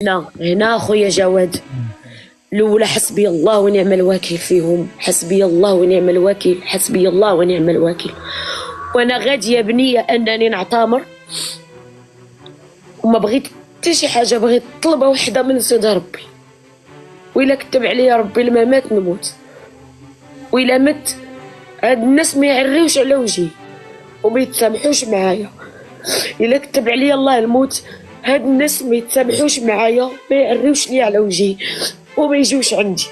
هنا خويا جواد، الاولى حسبي الله ونعم الوكيل فيهم، حسبي الله ونعم الوكيل، حسبي الله ونعم الوكيل. وانا غاديه بنيه انني نعتمر وما بغيت حتى شي حاجه، بغيت طلبه وحده من سيدي ربي، وإلا كتب عليا ربي لما مات نموت، وإلا مت هاد الناس ما يعريوش على وجهي وما يتسامحوش معايا. إلا كتب عليا الله الموت هاد الناس ما يتسامحوش معايا، ما يعريوش لي على وجهي وما يجوش عندي.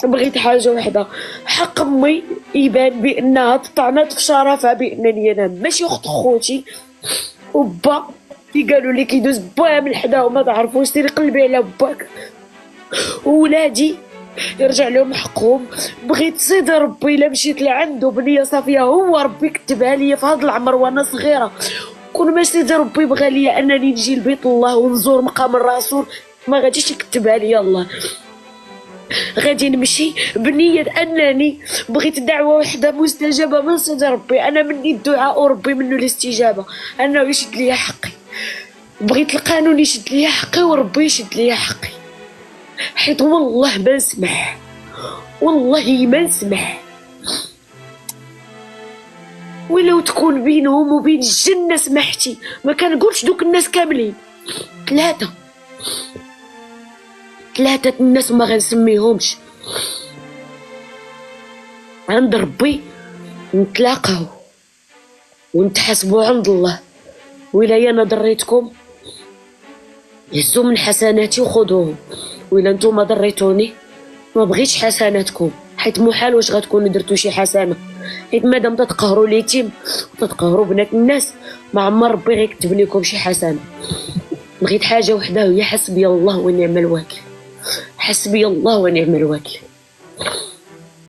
بغيت حاجه وحده، حق امي يبان بانها تطعنات في شرفها، بانني انا ماشي اخت خوتي، وبا اللي قالوا لي كيدوز باها من حدا وما تعرفوش، سيري قلبي على باك وولادي يرجع لهم حقهم. بغيت سيدي ربي الا مشيت لعندو بنيه صافيه هو ربي كتبها لي في هذا العمر وانا صغيره، كون ما سيدي ربي بغى لي انني نجي لبيت الله ونزور مقام الرسول ما غاديش يكتبها لي الله، غادي نمشي بنيه انني بغيت دعوه وحده مستجابه من سيدي ربي، انا مني الدعاء وربي منه الاستجابه، انه يشد لي حقي. بغيت القانون يشد لي حقي وربي يشد لي حقي، حيت والله ما نسمح، والله ما نسمح. ولو تكون بينهم وبين الجنه سمحتي ما كنقولش دوك الناس كاملين، ثلاثه الناس وما غنسميهمش، عند ربي نتلاقاو ونتحاسبوا عند الله. وإلا انا ضريتكم هزوا من حسناتي وخذوهم، وإلا نتوما ضريتوني ما بغيتش حسناتكم، حيت محال واش غتكونوا درتوا شي حسنه، حيت مادام تتقهروا اليتيم وتتقهروا بنات الناس ما عمر ربي غيكتب لكم شي حسنه. بغيت حاجه وحده وهي حسبي الله ونعم الوكيل، حسبي الله ونعم الوكيل.